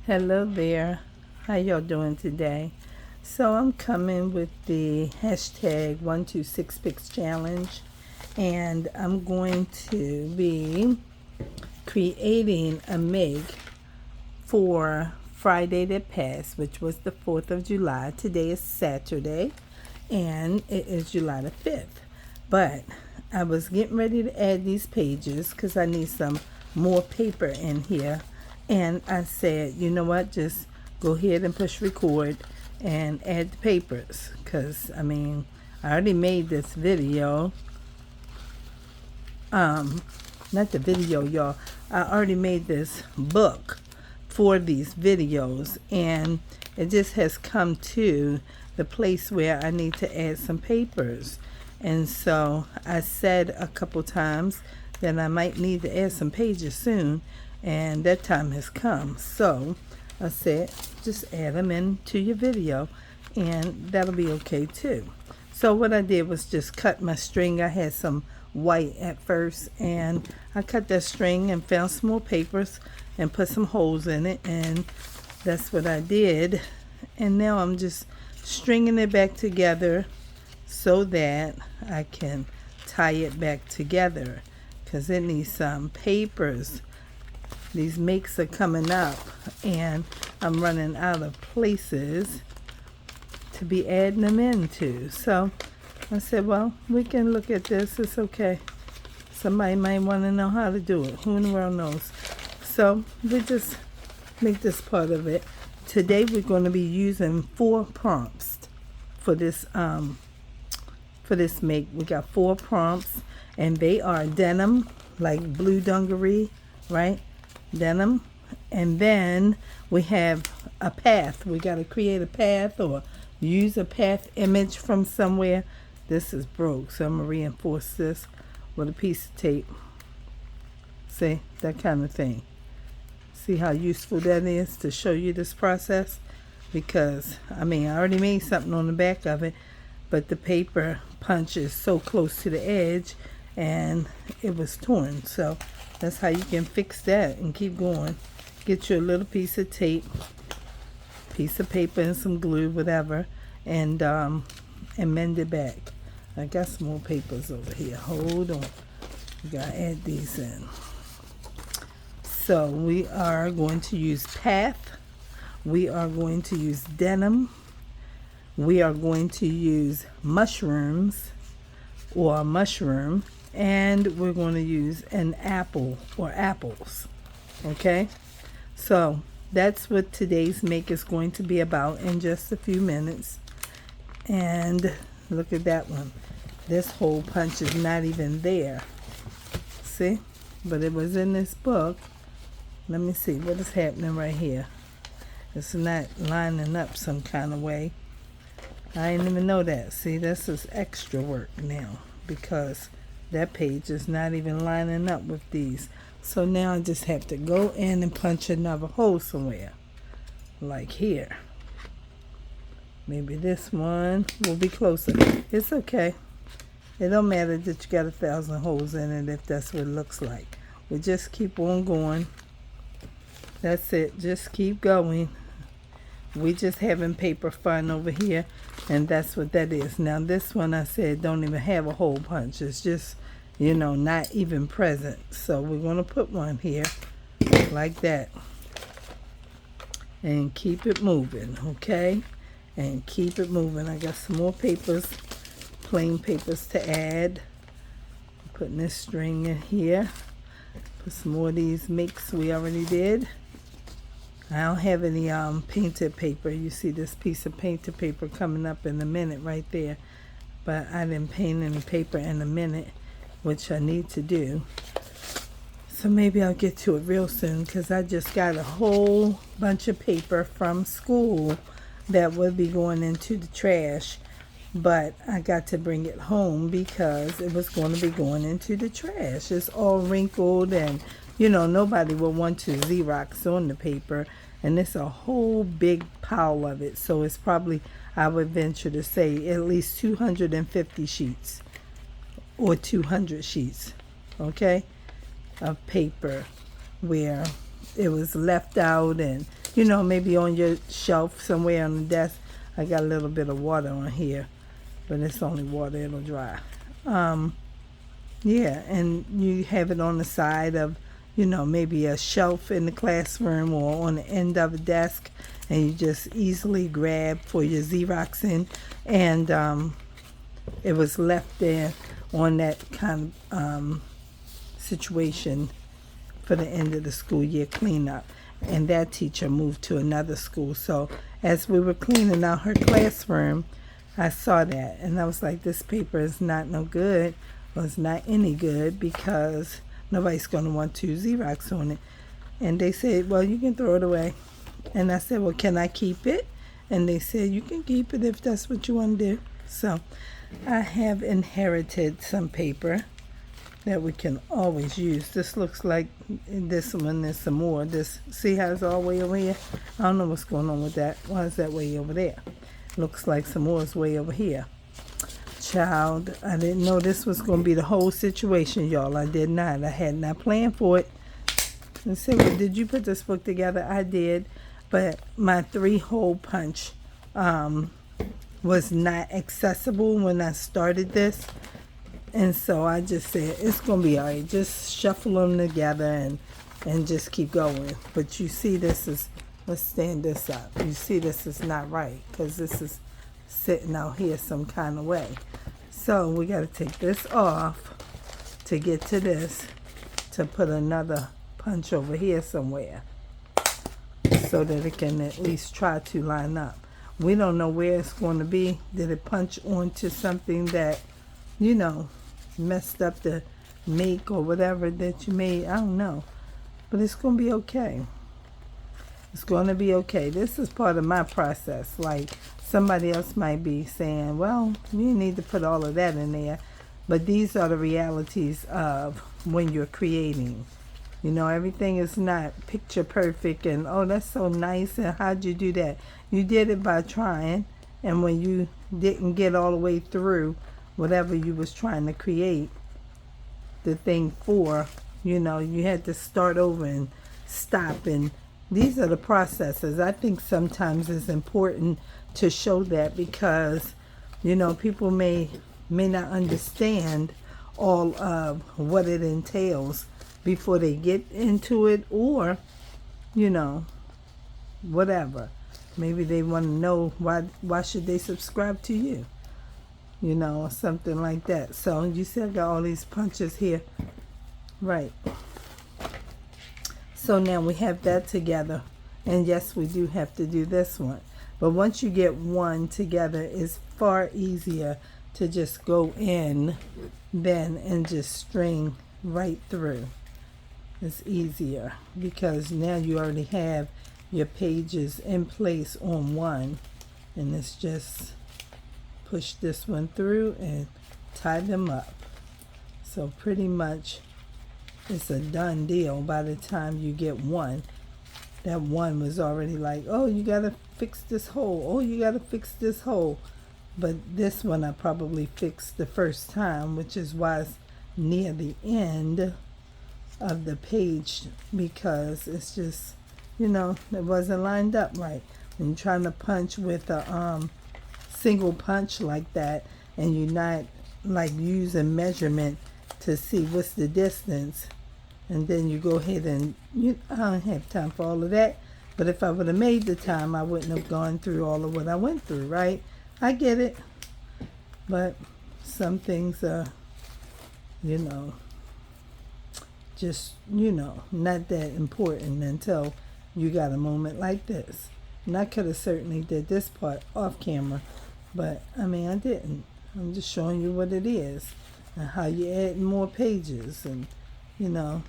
Hello there. How y'all doing today? So I'm coming with the hashtag 126 challenge, and I'm going to be creating a make for Friday that passed, which was the 4th of July. Today is Saturday, and it is July the 5th. But I was getting ready to add these pages because I need some more paper in here. And I said, you know what, just go ahead and push record and add the papers. Because, I mean, I already made this video. Not the video, y'all. I already made this book for these videos. And it just has come to the place where I need to add some papers. And so I said a couple times that I might need to add some pages soon. And that time has come. So I said, just add them into your video and that'll be okay too. So what I did was just cut my string. I had some white at first, and I cut that string and found some more papers and put some holes in it, and that's what I did. And now I'm just stringing it back together so that I can tie it back together, because it needs some papers. These makes are coming up and I'm running out of places to be adding them into. So I said, well, we can look at this. It's okay. Somebody might want to know how to do it. Who in the world knows? So we just make this part of it. Today we're going to be using 4 prompts for this make. We got 4 prompts, and they are denim, like blue dungaree, right? Denim. And then we have a path. We got to create a path or use a path image from somewhere. This is broke, so I'm going to reinforce this with a piece of tape. See, that kind of thing. See how useful that is to show you this process? Because, I mean, I already made something on the back of it, but the paper punch is so close to the edge and it was torn. So that's how you can fix that and keep going. Get you a little piece of tape, piece of paper, and some glue, whatever, and mend it back. I got some more papers over here. Hold on. We gotta add these in. So we are going to use path. We are going to use denim. We are going to use mushrooms or a mushroom. And we're going to use an apple or apples. Okay? So that's what today's make is going to be about in just a few minutes. And look at that one. This hole punch is not even there. See? But it was in this book. Let me see what is happening right here. It's not lining up some kind of way. I didn't even know that. See, this is extra work now because that page is not even lining up with these. So now I just have to go in and punch another hole somewhere. Like here. Maybe this one will be closer. It's okay. It don't matter that you got 1,000 holes in it if that's what it looks like. We just keep on going. That's it. Just keep going. We just having paper fun over here, and that's what that is. Now this one I said don't even have a hole punch. It's just, you know, not even present. So we're going to put one here like that and keep it moving, okay? And keep it moving. I got some more papers, plain papers to add. Putting this string in here. Put some more of these makes we already did. I don't have any painted paper. You see this piece of painted paper coming up in a minute right there. But I didn't paint any paper in a minute, which I need to do. So maybe I'll get to it real soon, because I just got a whole bunch of paper from school that would be going into the trash. But I got to bring it home because it was going to be going into the trash. It's all wrinkled, and you know, nobody will want to Xerox on the paper, and it's a whole big pile of it. So it's probably, I would venture to say, at least 250 sheets or 200 sheets, okay, of paper where it was left out, and you know, maybe on your shelf somewhere on the desk. I got a little bit of water on here, but it's only water, it'll dry. Yeah, and you have it on the side of, you know, maybe a shelf in the classroom or on the end of a desk, and you just easily grab for your Xeroxing. And it was left there on that kind of situation for the end of the school year cleanup. And that teacher moved to another school. So as we were cleaning out her classroom, I saw that, and I was like, this paper is not no good. Well, it's not any good because nobody's going to want to Xerox on it. And they said, well, you can throw it away. And I said, well, can I keep it? And they said, you can keep it if that's what you want to do. So I have inherited some paper that we can always use. This looks like this one. There's some more. This, see how it's all way over here? I don't know what's going on with that. Why is that way over there? Looks like some more is way over here. Child, I didn't know this was going to be the whole situation, y'all. I did not. I had not planned for it. And say, well, did you put this book together? I did, but my 3-hole punch was not accessible when I started this. And so I just said, it's going to be all right. Just shuffle them together and just keep going. But you see, this is, let's stand this up. You see, this is not right because this is sitting out here some kind of way. So we got to take this off to get to this, to put another punch over here somewhere so that it can at least try to line up. We don't know where it's going to be. Did it punch onto something that, you know, messed up the make or whatever that you made? I don't know. But it's going to be okay. It's going to be okay. This is part of my process. Like, somebody else might be saying, well, you need to put all of that in there. But these are the realities of when you're creating. You know, everything is not picture perfect and, oh, that's so nice, and how'd you do that? You did it by trying, and when you didn't get all the way through whatever you was trying to create the thing for, you know, you had to start over and stop. And these are the processes. I think sometimes it's important to show that because, you know, people may not understand all of what it entails before they get into it, or, you know, whatever. Maybe they want to know why should they subscribe to you, you know, or something like that. So you see I got all these punches here. Right. So now we have that together. And yes, we do have to do this one. But once you get one together, it's far easier to just go in then and just string right through. It's easier because now you already have your pages in place on one. And it's just push this one through and tie them up. So pretty much it's a done deal by the time you get one. That one was already like, oh, you got to fix this hole. Oh, you got to fix this hole. But this one I probably fixed the first time, which is why it's near the end of the page, because it's just, you know, it wasn't lined up right. When you're trying to punch with a single punch like that, and you're not like using measurement to see what's the distance, and then you go ahead and I don't have time for all of that. But if I would have made the time, I wouldn't have gone through all of what I went through, right? I get it. But some things are, you know, just, you know, not that important until you got a moment like this. And I could have certainly did this part off camera, but I mean, I didn't. I'm just showing you what it is and how you add more pages, and, you know,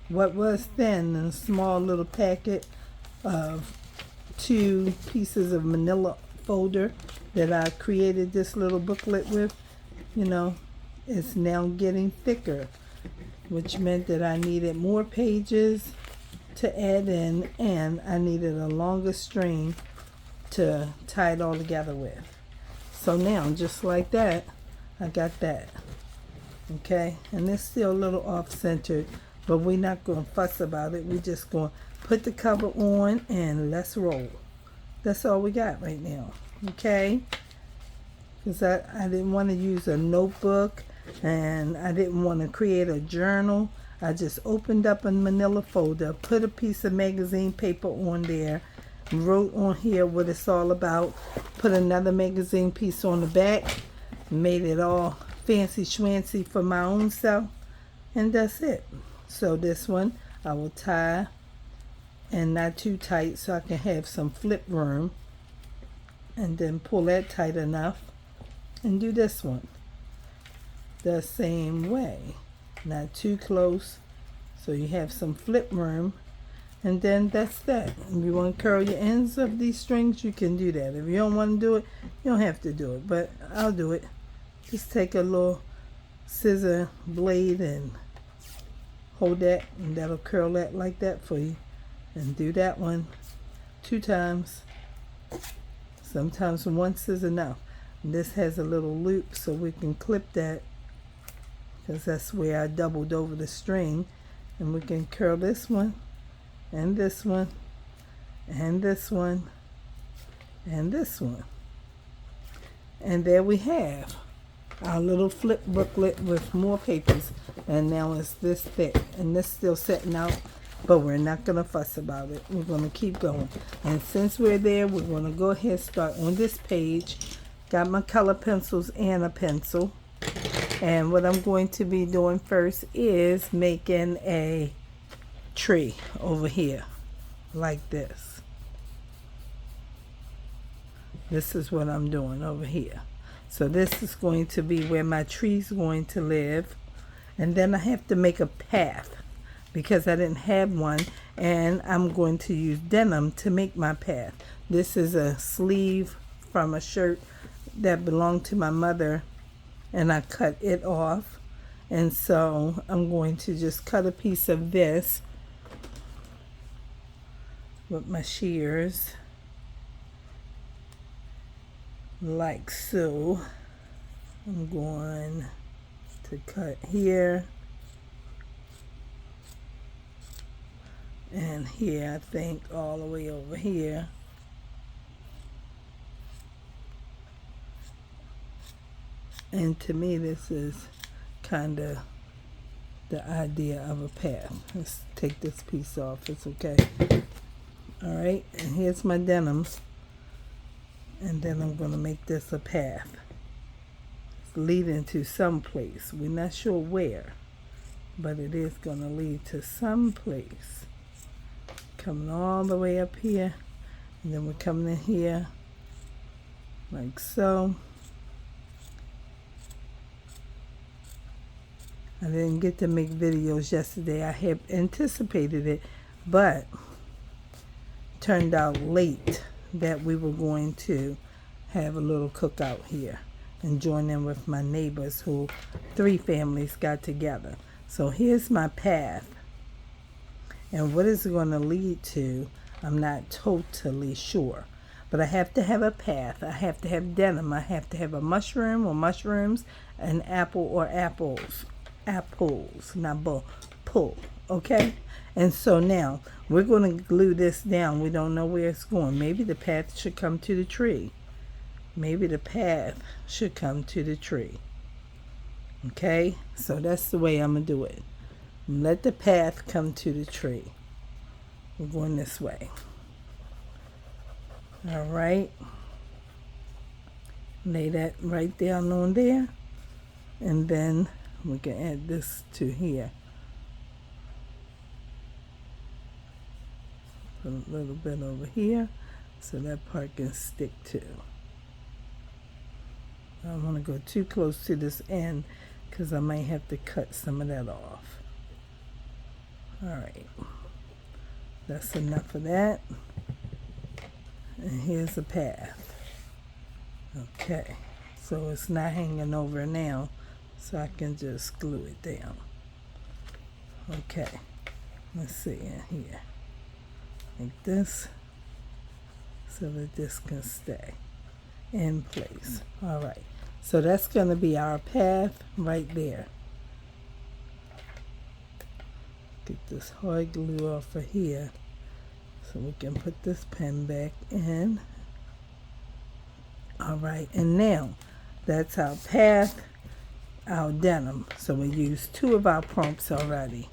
what was thin and a small little packet of 2 pieces of manila folder that I created this little booklet with, you know, it's now getting thicker, which meant that I needed more pages to add in, and I needed a longer string to tie it all together with. So now, just like that, I got that. Okay, and it's still a little off-centered, but we're not going to fuss about it. We're just going to put the cover on, and let's roll. That's all we got right now, okay? Because I didn't want to use a notebook, and I didn't want to create a journal. I just opened up a manila folder, put a piece of magazine paper on there, wrote on here what it's all about, put another magazine piece on the back, made it all fancy schmancy for my own self, and that's it. So this one I will tie, and not too tight so I can have some flip room, and then pull that tight enough and do this one the same way, not too close, so you have some flip room. And then that's that. If you want to curl your ends of these strings, you can do that. If you don't want to do it, you don't have to do it, but I'll do it. Just take a little scissor blade and hold that, and that'll curl that like that for you. And do that one 2 times. Sometimes once is enough. And this has a little loop so we can clip that, because that's where I doubled over the string. And we can curl this one, and this one, and this one, and this one. And there we have our little flip booklet with more papers. And now it's this thick, and this still setting out, but we're not going to fuss about it. We're going to keep going. And since we're there, we're going to go ahead and start on this page. Got my color pencils and a pencil. And what I'm going to be doing first is making a tree over here like this. This is what I'm doing over here. So this is going to be where my tree's going to live. And then I have to make a path because I didn't have one, and I'm going to use denim to make my path. This is a sleeve from a shirt that belonged to my mother, and I cut it off. And so I'm going to just cut a piece of this with my shears like so. I'm going to cut here and here, I think, all the way over here. And to me, this is kind of the idea of a path. Let's take this piece off. It's okay. All right, and here's my denim. And then I'm going to make this a path. It's leading to some place. We're not sure where, but it is going to lead to some place. Coming all the way up here, and then we're coming in here like so. I didn't get to make videos yesterday. I had anticipated it, but turned out late that we were going to have a little cookout here and join in with my neighbors, who 3 families got together. So here's my path. And what is it going to lead to, I'm not totally sure. But I have to have a path. I have to have denim. I have to have a mushroom or mushrooms, an apple or apples. Apples, not pull, okay? And so now we're going to glue this down. We don't know where it's going. Maybe the path should come to the tree. Maybe the path should come to the tree. Okay, so that's the way I'm going to do it. Let the path come to the tree. We're going this way. All right. Lay that right down on there. And then we can add this to here. Put a little bit over here so that part can stick too. I don't want to go too close to this end because I might have to cut some of that off. Alright, that's enough of that. And here's a path. Okay, so it's not hanging over now, so I can just glue it down. Okay, let's see in here. Like this, so that this can stay in place. Alright, so that's going to be our path right there. Get this hard glue off of here So we can put this pen back in. All right, and now that's our path, our denim. So we used 2 of our prompts already.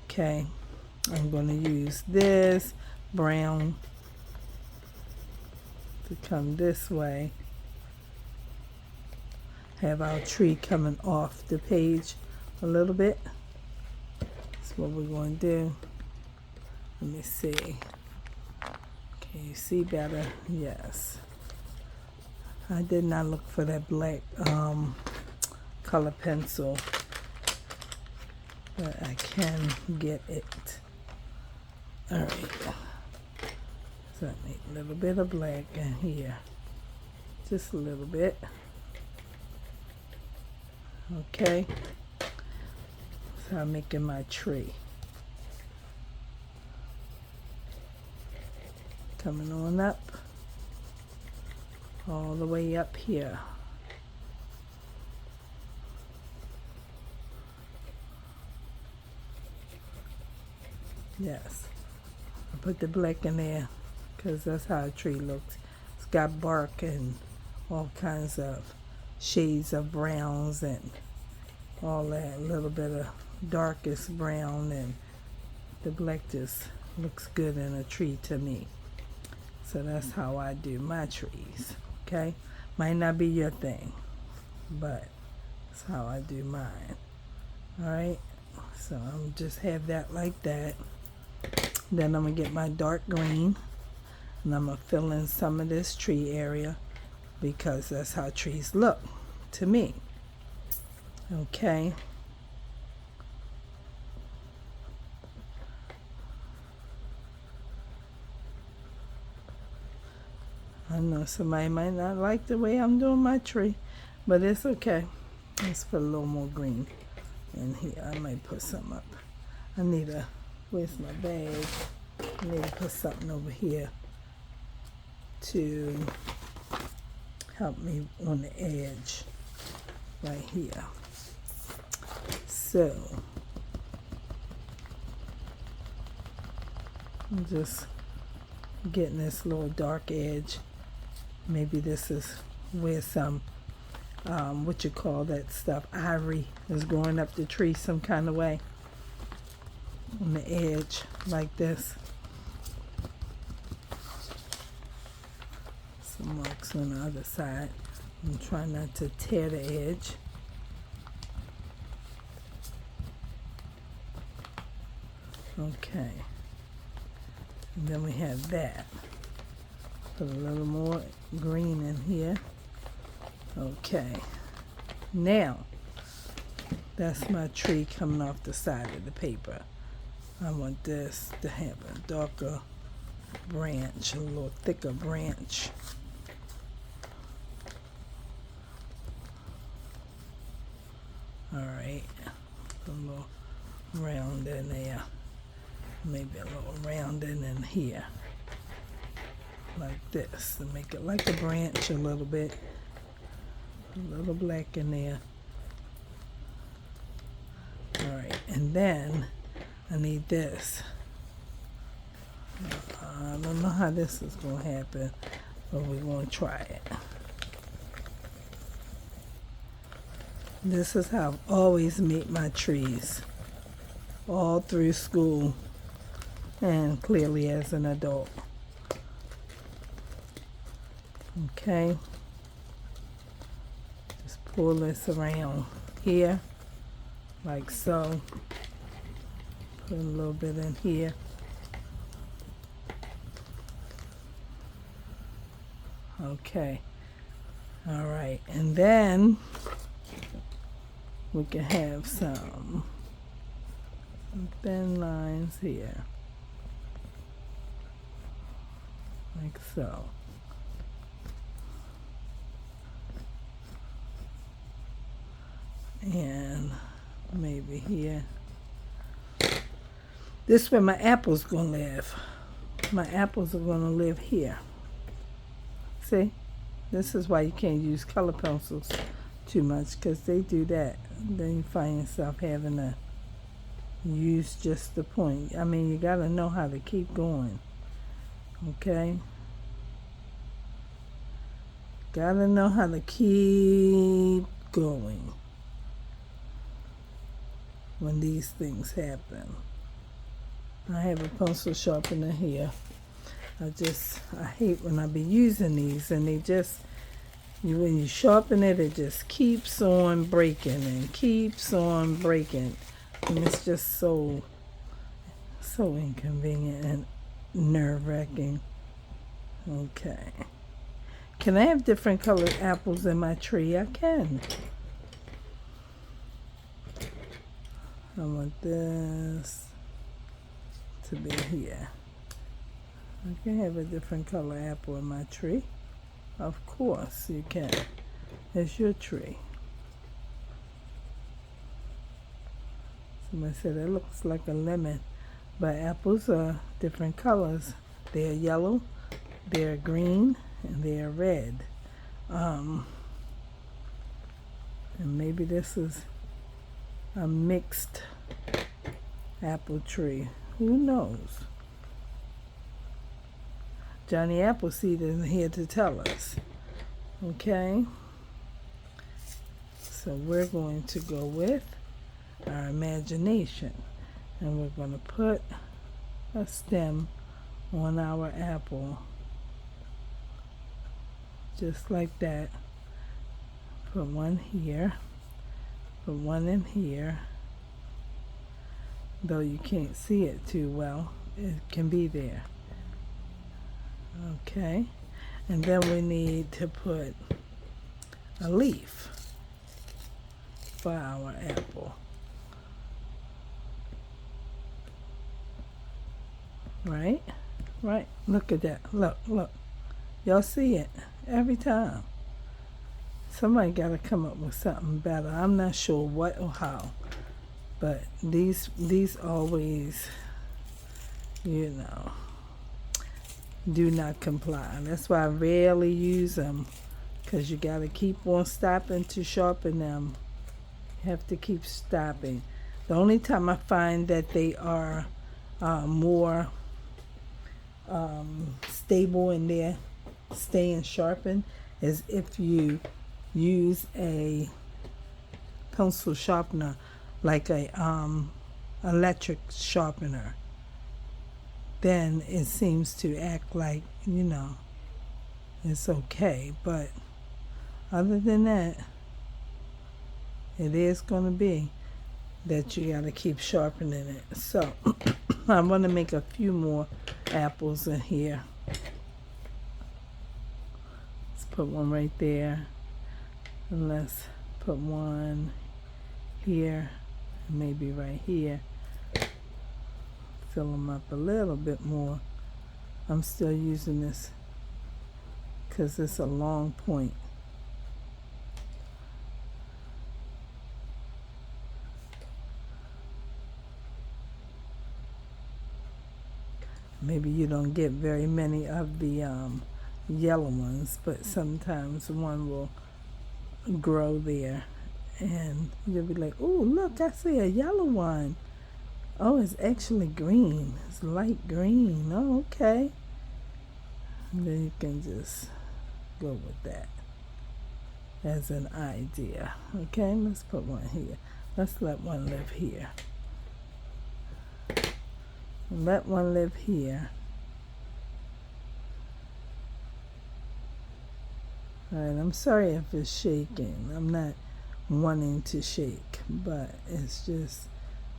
Okay, I'm going to use this brown to come this way. Have our tree coming off the page a little bit. That's what we're going to do. Let me see. Can you see better? Yes. I did not look for that black color pencil, but I can get it. All right. So I make a little bit of black in here. Just a little bit. Okay. So I'm making my tree. Coming on up. All the way up here. Yes. I put the black in there because that's how a tree looks. It's got bark and all kinds of shades of browns and all that. A little bit of darkest brown, and the black just looks good in a tree to me. So that's how I do my trees. Okay, might not be your thing, but that's how I do mine. All right, so I'm just have that like that. Then I'm gonna get my dark green, and I'm gonna fill in some of this tree area because that's how trees look to me. Okay. I know somebody might not like the way I'm doing my tree, but it's okay. Let's put a little more green in here. I might put some up. I need a, where's my bag? I need to put something over here to help me on the edge right here. So, I'm just getting this little dark edge. Maybe this is where some, what you call that stuff, ivory is growing up the tree some kind of way. On the edge, like this. Some marks on the other side. I'm trying not to tear the edge. Okay. And then we have that. Put a little more green in here. Okay. Now, that's my tree coming off the side of the paper. I want this to have a darker branch, a little thicker branch. Alright. A little round in there. Maybe a little rounding in here. Like this, to make it like a branch a little bit. A little black in there. Alright, and then I need this. I don't know how this is going to happen, but we're going to try it. This is how I've always made my trees. All through school and clearly as an adult. Okay, just pull this around here, like so. Put a little bit in here. Okay, all right, and then we can have some thin lines here, like so. And maybe here. This is where my apples gonna live. My apples are gonna live here. See? This is why you can't use color pencils too much, because they do that. Then you find yourself having to use just the point. I mean, you gotta know how to keep going. Okay? Gotta know how to keep going when these things happen. I have a pencil sharpener here. I hate when I be using these and they just, when you sharpen it, it just keeps on breaking and keeps on breaking. And it's just so inconvenient and nerve-wracking. Okay. Can I have different colored apples in my tree? I can. I want this to be here. I can have a different color apple in my tree. Of course you can. It's your tree. Somebody said it looks like a lemon, but apples are different colors. They're yellow, they're green, and they're red. And maybe this is a mixed apple tree. Who knows? Johnny Appleseed isn't here to tell us. Okay? So we're going to go with our imagination. And we're going to put a stem on our apple. Just like that. Put one here. Put one in here. Though you can't see it too well, it can be there. Okay, and then we need to put a leaf for our apple. Right? Right? Look at that. Look, look. Y'all see it every time. Somebody got to come up with something better. I'm not sure what or how. But these always, you know, do not comply. That's why I rarely use them, because you got to keep on stopping to sharpen them. You have to keep stopping. The only time I find that they are more stable in their staying sharpened is if you use a pencil sharpener, like a electric sharpener. Then it seems to act like, you know, it's okay. But other than that, it is going to be that you got to keep sharpening it. So I'm going to make a few more apples in here. Let's put one right there. And let's put one here, maybe right here. Fill them up a little bit more. I'm still using this because it's a long point. Maybe you don't get very many of the yellow ones, but sometimes one will grow there and you'll be like, oh, look, I see a yellow one. Oh, it's actually green. It's light green. Oh, okay. And then you can just go with that as an idea. Okay, let's put one here. Let's let one live here. Let one live here. Alright, I'm sorry if it's shaking. I'm not wanting to shake, but it's just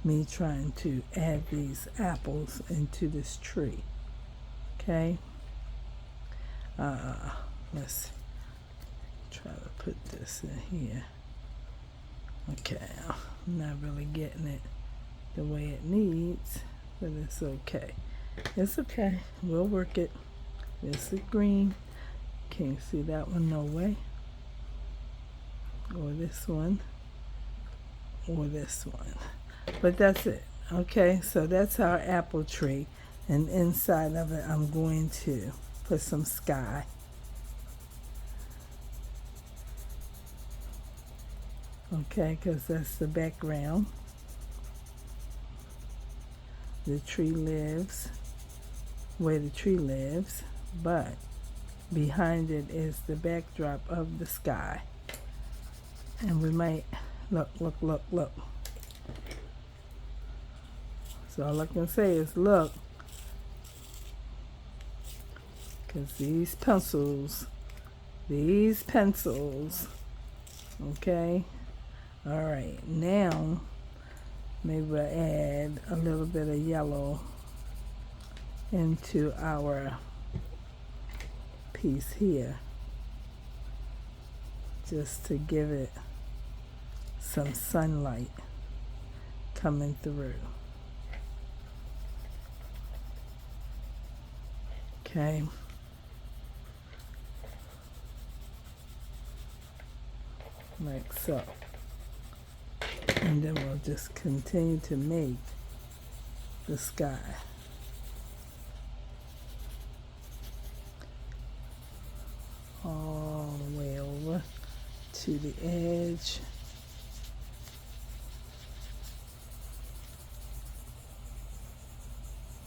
me trying to add these apples into this tree. Okay, let's try to put this in here. Okay, I'm not really getting it the way it needs, but it's okay. It's okay. We'll work it. This is green. Can't see that one, no way. Or this one. Or this one. But that's it. Okay, so that's our apple tree. And inside of it, I'm going to put some sky. Okay, because that's the background. The tree lives where the tree lives, but behind it is the backdrop of the sky. And we might, look. So all I can say is look, because these pencils, okay? All right, now maybe we'll add a little bit of yellow into our piece here, just to give it some sunlight coming through. Okay. Like so. And then we'll just continue to make the sky. All the way over to the edge.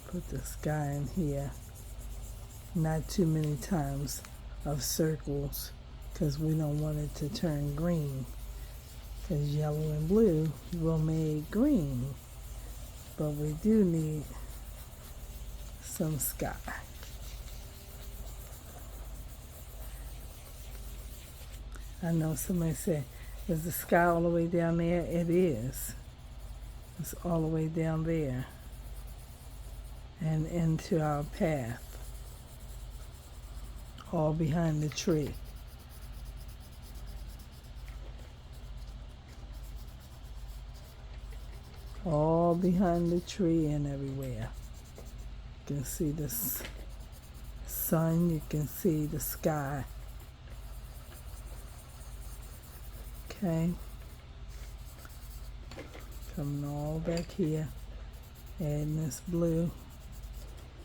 Put the sky in here. Not too many times of circles, because we don't want it to turn green, because yellow and blue will make green, but we do need some sky. I know somebody said, is the sky all the way down there? It is. It's all the way down there and into our path, all behind the tree. All behind the tree and everywhere. You can see the sun, you can see the sky. Okay. Coming all back here. Adding this blue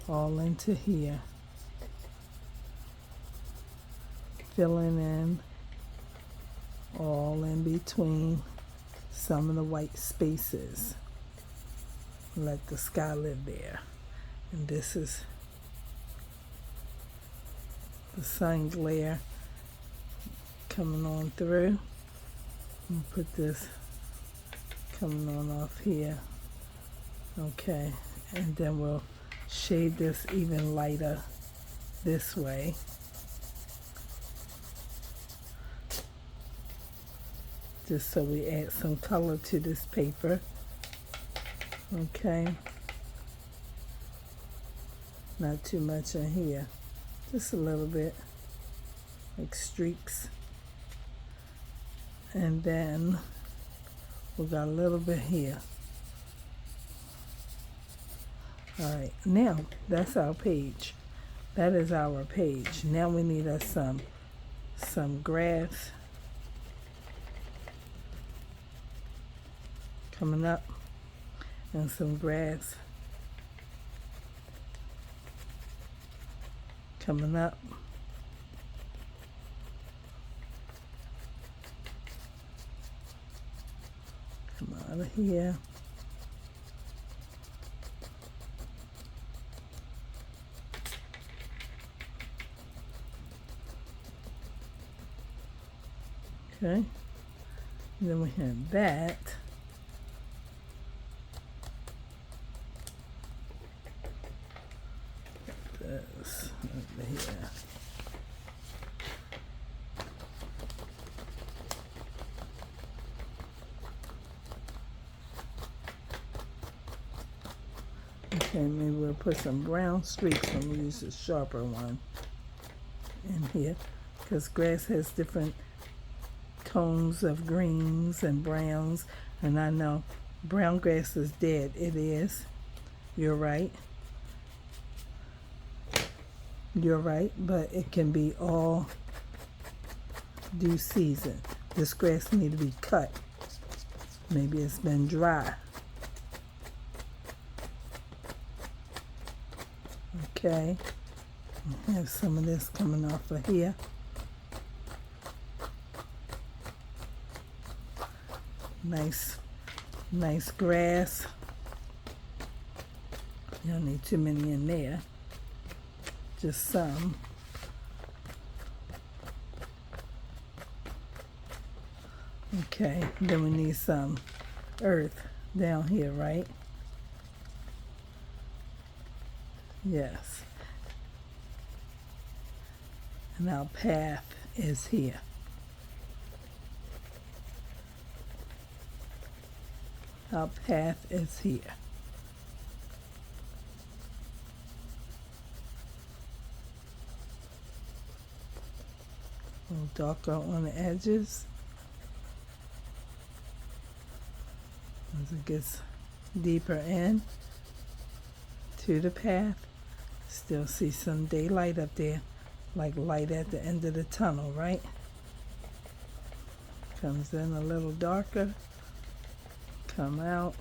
all into here. Filling in all in between some of the white spaces. Let the sky live there. And this is the sun glare coming on through. And put this coming on off here. Okay, and then we'll shade this even lighter this way. Just so we add some color to this paper. Okay. Not too much in here. Just a little bit. Like streaks. And then we got a little bit here. Alright, now that's our page. That is our page. Now we need us some grass coming up, and some grass coming up. Come out of here. Okay. And then we have that. This over here. Okay, maybe we'll put some brown streaks and we'll use a sharper one in here, because grass has different tones of greens and browns, and I know brown grass is dead. It is. You're right. You're right, but it can be all due season. This grass need to be cut. Maybe it's been dry. Okay. I have some of this coming off of here. Nice grass. You don't need too many in there. just some. Okay, then we need some earth down here, right? Yes. And our path is here. Our path is here. A little darker on the edges. As it gets deeper in to the path, still see some daylight up there, like light at the end of the tunnel, right? Comes in a little darker, come out.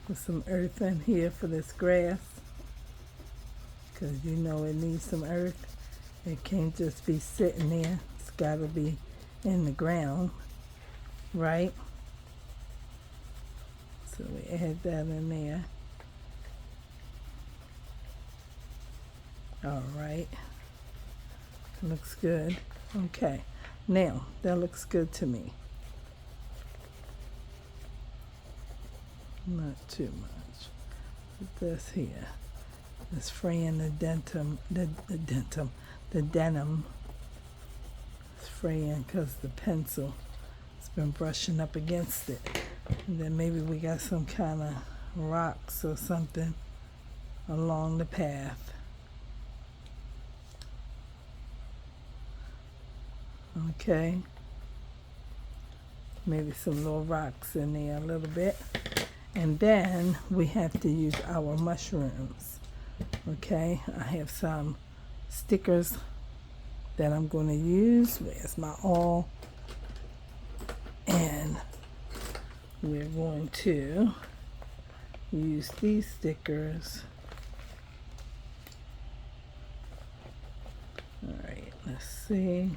Put some earth in here for this grass, because you know it needs some earth. It can't just be sitting there. It's got to be in the ground, right? So we add that in there. All right. Looks good. Okay. Now, that looks good to me. Not too much. Put this here. It's fraying the denim. It's fraying because the pencil has been brushing up against it. And then maybe we got some kind of rocks or something along the path. Okay. Maybe some little rocks in there a little bit. And then we have to use our mushrooms. Okay, I have some stickers that I'm going to use. Where's my awl? And we're going to use these stickers. All right, let's see.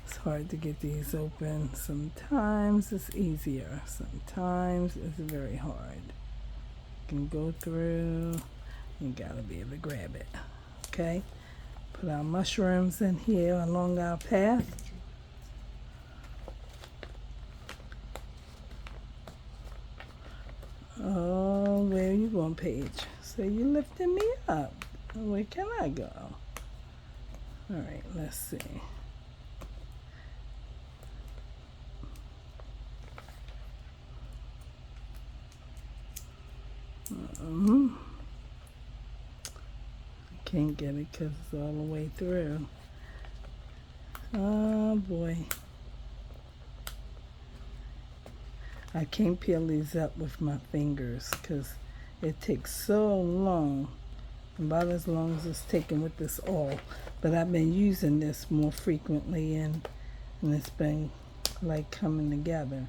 It's hard to get these open. Sometimes it's easier. Sometimes it's very hard. You can go through. You gotta be able to grab it. Okay. Put our mushrooms in here along our path. Oh, where are you going, Paige? So you lifting me up. Where can I go? All right, let's see. I can't get it because it's all the way through. Oh boy. I can't peel these up with my fingers because it takes so long, about as long as it's taken with this awl. But I've been using this more frequently and it's been like coming together.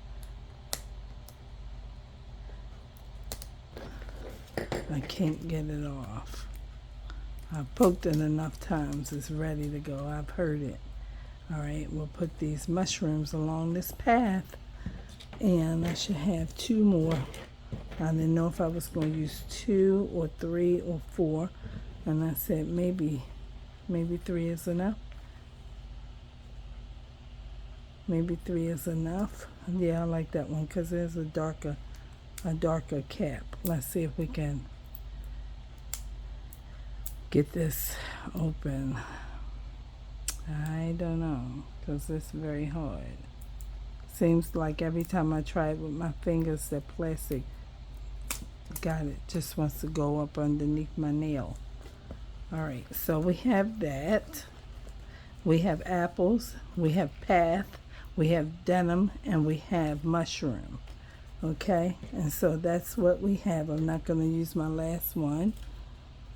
I can't get it off. I've poked it enough times, it's ready to go. I've heard it. All right, we'll put these mushrooms along this path, and I should have 2 more. I didn't know if I was going to use 2 or 3 or 4, and I said maybe 3 is enough. Maybe 3 is enough. Yeah, I like that one because there's a darker cap. Let's see if we can get this open. I don't know because it's very hard. Seems like every time I try it with my fingers, that plastic just wants to go up underneath my nail. All right, so we have that. We have apples, we have path, we have denim, and we have mushroom. Okay, and so that's what we have. I'm not going to use my last one.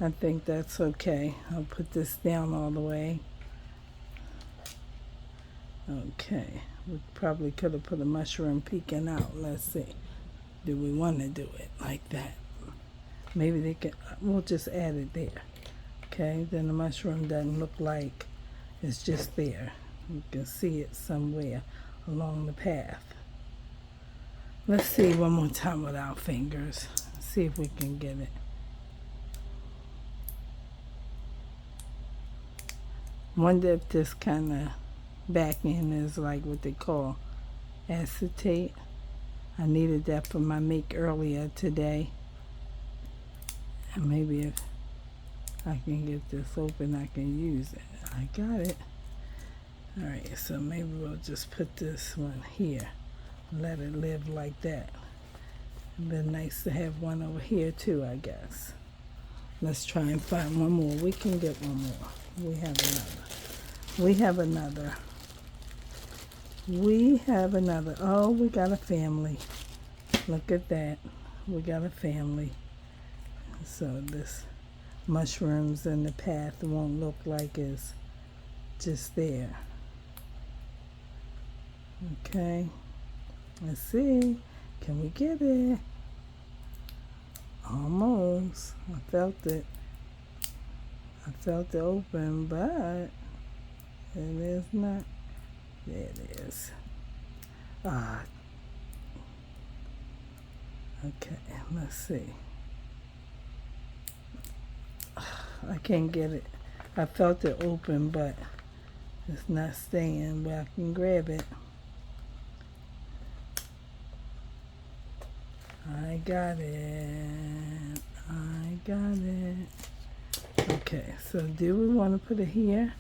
I think that's okay. I'll put this down all the way. Okay, we probably could have put a mushroom peeking out. Let's see. Do we want to do it like that? Maybe they can, we'll just add it there. Okay, then the mushroom doesn't look like It's just there. You can see it somewhere along the path. Let's see one more time with our fingers. See if we can get it. Wonder if this kind of back end is like what they call acetate. I needed that for my make earlier today. And maybe if I can get this open, I can use it. I got it. Alright, so maybe we'll just put this one here. Let it live like that. It'd be nice to have one over here too, I guess. Let's try and find one more. We can get one more. We have another. We have another. We have another. Oh, we got a family. Look at that. We got a family. So this mushrooms in the path won't look like it's just there. Okay. Let's see. Can we get it? Almost. I felt it. I felt it open, but it is not. There it is. Ah. Okay, let's see. I can't get it. I felt it open, but it's not staying where I can grab it. I got it. I got it. Okay, so do we want to put it here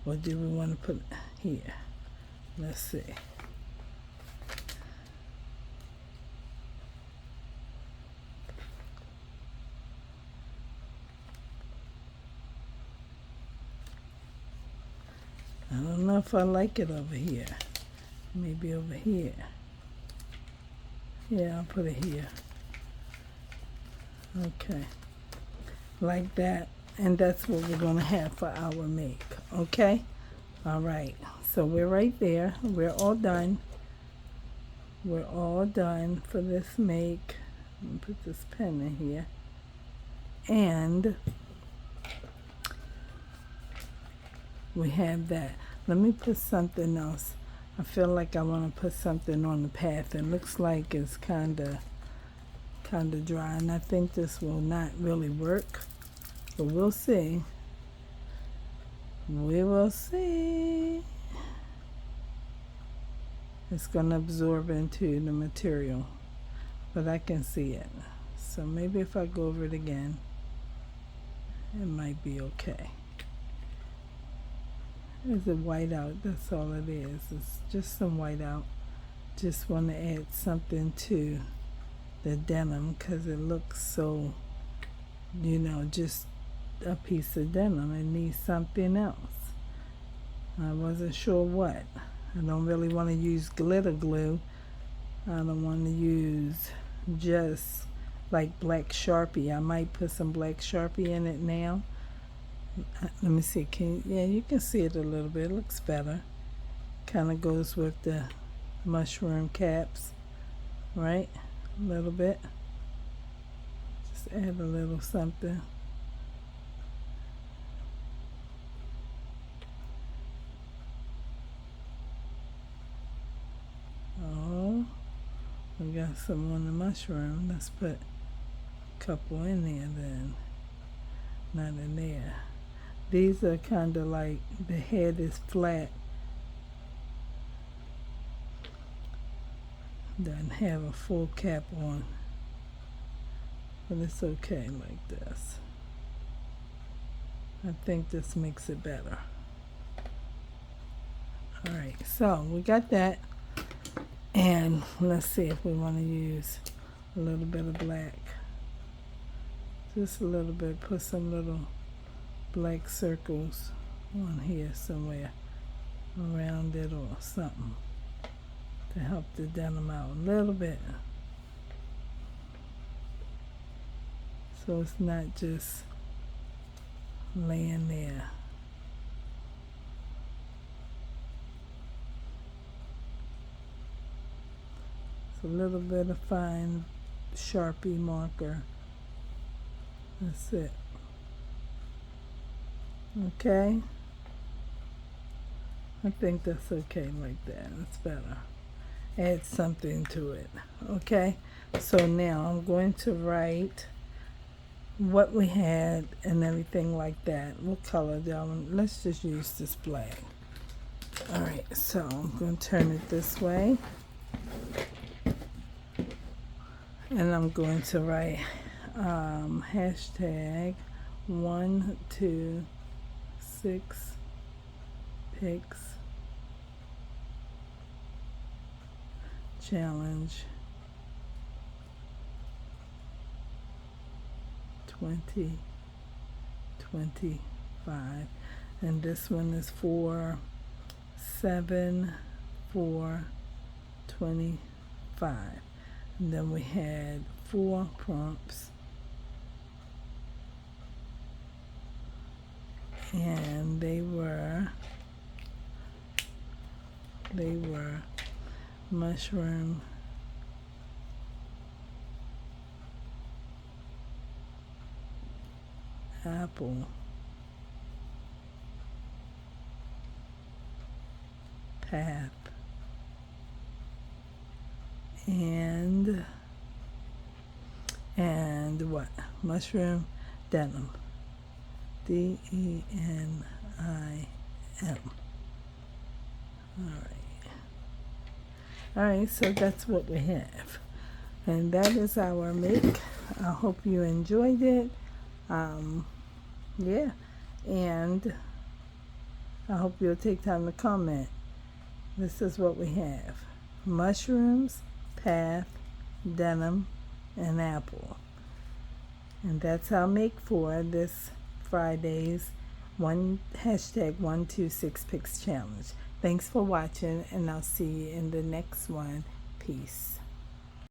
or do we want to put it here? Let's see. I don't know if I like it over here. Maybe over here. Yeah, I'll put it here. Okay. Like that. And that's what we're going to have for our make. Okay? All right. So we're right there. We're all done. We're all done for this make. Let me put this pen in here. And we have that. Let me put something else. I feel like I want to put something on the path. It looks like it's kind of dry, and I think this will not really work, but we'll see. We will see. It's going to absorb into the material, but I can see it. So maybe if I go over it again, it might be okay. Is it white out? That's all it is. It's just some white out. Just want to add something to the denim because it looks so, you know, just a piece of denim. It needs something else. I wasn't sure what. I don't really want to use glitter glue. I don't want to use just like black Sharpie. I might put some black Sharpie in it now. Let me see. Yeah, you can see it a little bit. It looks better. Kind of goes with the mushroom caps, right? A little bit. Just add a little something. Oh, we got some on the mushroom. Let's put a couple in there then. Not in there. These are kind of like the head is flat. Doesn't have a full cap on. But it's okay like this. I think this makes it better. Alright, so we got that. And let's see if we want to use a little bit of black. Just a little bit. Put some little black circles on here somewhere around it or something to help the denim out a little bit, so it's not just laying there. It's a little bit of fine Sharpie marker. That's it. Okay, I think that's okay like that. It's better. Add something to it. Okay? So now I'm going to write what we had and everything like that. What color do I want? Let's just use this black. Alright, so I'm going to turn it this way. And I'm going to write hashtag 126 pics challenge 2025, and this one is for 7/4/25. And then we had 4 prompts, and they were mushroom, apple, path, and what? Mushroom, denim. DENIM. Alright, so that's what we have. And that is our make. I hope you enjoyed it. Yeah. And I hope you'll take time to comment. This is what we have. Mushrooms, path, denim, and apple. And that's our make for this Friday's hashtag 126 pics challenge. Thanks for watching, and I'll see you in the next one. Peace.